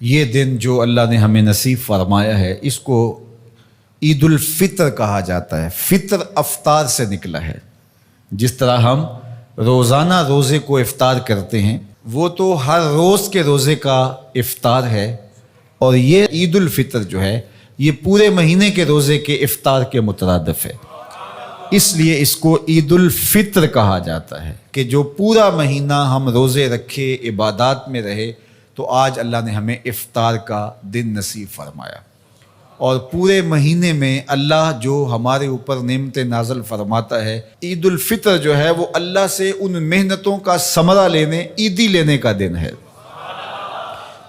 یہ دن جو اللہ نے ہمیں نصیب فرمایا ہے اس کو عید الفطر کہا جاتا ہے۔ فطر افطار سے نکلا ہے۔ جس طرح ہم روزانہ روزے کو افطار کرتے ہیں، وہ تو ہر روز کے روزے کا افطار ہے، اور یہ عید الفطر جو ہے یہ پورے مہینے کے روزے کے افطار کے مترادف ہے۔ اس لیے اس کو عید الفطر کہا جاتا ہے کہ جو پورا مہینہ ہم روزے رکھے، عبادات میں رہے، تو آج اللہ نے ہمیں افطار کا دن نصیب فرمایا۔ اور پورے مہینے میں اللہ جو ہمارے اوپر نعمتیں نازل فرماتا ہے، عید الفطر جو ہے وہ اللہ سے ان محنتوں کا ثمرہ لینے، عیدی لینے کا دن ہے۔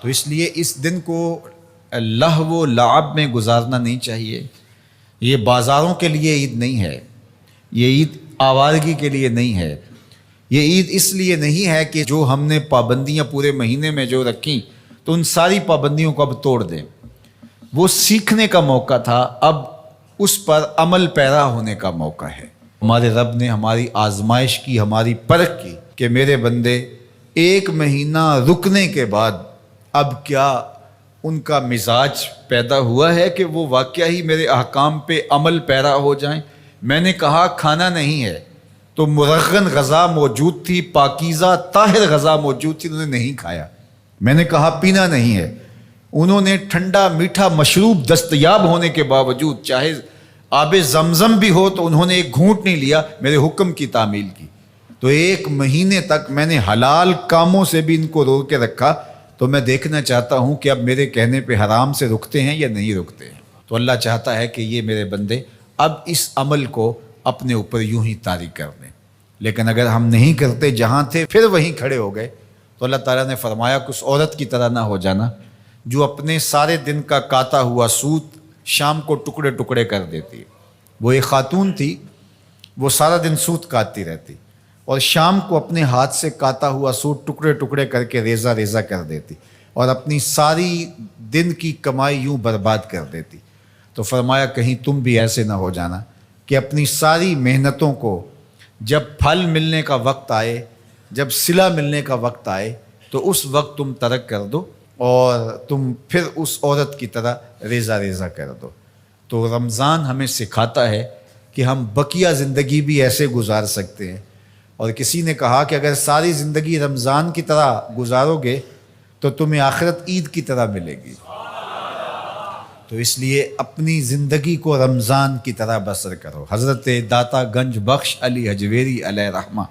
تو اس لیے اس دن کو لہو و لعب میں گزارنا نہیں چاہیے۔ یہ بازاروں کے لیے عید نہیں ہے، یہ عید آوارگی کے لیے نہیں ہے، یہ عید اس لیے نہیں ہے کہ جو ہم نے پابندیاں پورے مہینے میں جو رکھیں تو ان ساری پابندیوں کو اب توڑ دیں۔ وہ سیکھنے کا موقع تھا، اب اس پر عمل پیرا ہونے کا موقع ہے۔ ہمارے رب نے ہماری آزمائش کی، ہماری پرکھ کی کہ میرے بندے ایک مہینہ رکنے کے بعد اب کیا ان کا مزاج پیدا ہوا ہے کہ وہ واقعہ ہی میرے احکام پہ عمل پیرا ہو جائیں۔ میں نے کہا کھانا نہیں ہے تو مرغن غذا موجود تھی، پاکیزہ طاہر غذا موجود تھی، انہوں نے نہیں کھایا۔ میں نے کہا پینا نہیں ہے، انہوں نے ٹھنڈا میٹھا مشروب دستیاب ہونے کے باوجود چاہے آب زمزم بھی ہو تو انہوں نے ایک گھونٹ نہیں لیا، میرے حکم کی تعمیل کی۔ تو ایک مہینے تک میں نے حلال کاموں سے بھی ان کو روک کے رکھا۔ تو میں دیکھنا چاہتا ہوں کہ اب میرے کہنے پہ حرام سے رکتے ہیں یا نہیں رکتے ہیں۔ تو اللہ چاہتا ہے کہ یہ میرے بندے اب اس عمل کو اپنے اوپر یوں ہی طاری کر دیں۔ لیکن اگر ہم نہیں کرتے، جہاں تھے پھر وہیں کھڑے ہو گئے، تو اللہ تعالیٰ نے فرمایا کہ اس عورت کی طرح نہ ہو جانا جو اپنے سارے دن کا کاتا ہوا سوت شام کو ٹکڑے ٹکڑے کر دیتی ہے۔ وہ ایک خاتون تھی، وہ سارا دن سوت کاٹتی رہتی اور شام کو اپنے ہاتھ سے کاتا ہوا سوٹ ٹکڑے ٹکڑے کر کے ریزہ ریزہ کر دیتی اور اپنی ساری دن کی کمائی یوں برباد کر دیتی۔ تو فرمایا کہیں تم بھی ایسے نہ ہو جانا کہ اپنی ساری محنتوں کو جب پھل ملنے کا وقت آئے، جب صلہ ملنے کا وقت آئے، تو اس وقت تم ترک کر دو اور تم پھر اس عورت کی طرح ریزہ ریزہ کر دو۔ تو رمضان ہمیں سکھاتا ہے کہ ہم بقیہ زندگی بھی ایسے گزار سکتے ہیں۔ اور کسی نے کہا کہ اگر ساری زندگی رمضان کی طرح گزارو گے تو تمہیں آخرت عید کی طرح ملے گی۔ تو اس لیے اپنی زندگی کو رمضان کی طرح بسر کرو۔ حضرت داتا گنج بخش علی حجویری علیہ رحمہ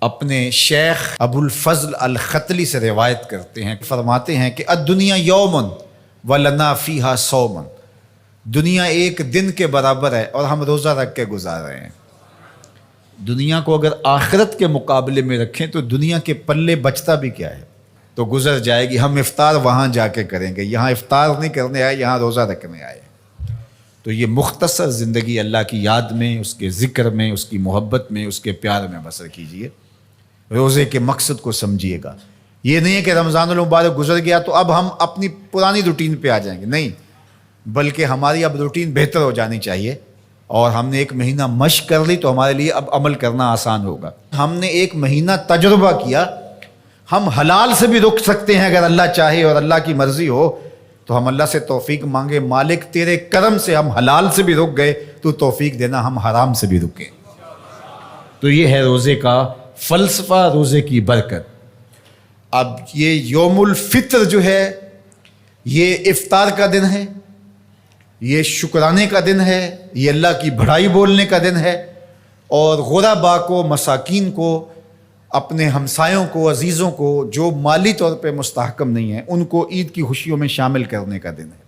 اپنے شیخ ابو الفضل الختلی سے روایت کرتے ہیں، فرماتے ہیں کہ الدنیا یومن ولنا فیہا صومن، دنیا ایک دن کے برابر ہے اور ہم روزہ رکھ کے گزار رہے ہیں۔ دنیا کو اگر آخرت کے مقابلے میں رکھیں تو دنیا کے پلے بچتا بھی کیا ہے، تو گزر جائے گی۔ ہم افطار وہاں جا کے کریں گے، یہاں افطار نہیں کرنے آئے، یہاں روزہ رکھنے آئے۔ تو یہ مختصر زندگی اللہ کی یاد میں، اس کے ذکر میں، اس کی محبت میں، اس کے پیار میں بسر کیجئے۔ روزے کے مقصد کو سمجھیے گا۔ یہ نہیں ہے کہ رمضان المبارک گزر گیا تو اب ہم اپنی پرانی روٹین پہ آ جائیں گے، نہیں، بلکہ ہماری اب روٹین بہتر ہو جانی چاہیے۔ اور ہم نے ایک مہینہ مشق کر لی تو ہمارے لیے اب عمل کرنا آسان ہوگا۔ ہم نے ایک مہینہ تجربہ کیا، ہم حلال سے بھی رک سکتے ہیں اگر اللہ چاہے اور اللہ کی مرضی ہو تو ہم اللہ سے توفیق مانگے، مالک تیرے کرم سے ہم حلال سے بھی رک گئے تو توفیق دینا ہم حرام سے بھی رکیں۔ تو یہ ہے روزے کا فلسفہ، روزے کی برکت۔ اب یہ یوم الفطر جو ہے یہ افطار کا دن ہے، یہ شکرانے کا دن ہے، یہ اللہ کی بڑائی بولنے کا دن ہے، اور غربا کو، مساکین کو، اپنے ہمسایوں کو، عزیزوں کو جو مالی طور پہ مستحکم نہیں ہیں، ان کو عید کی خوشیوں میں شامل کرنے کا دن ہے۔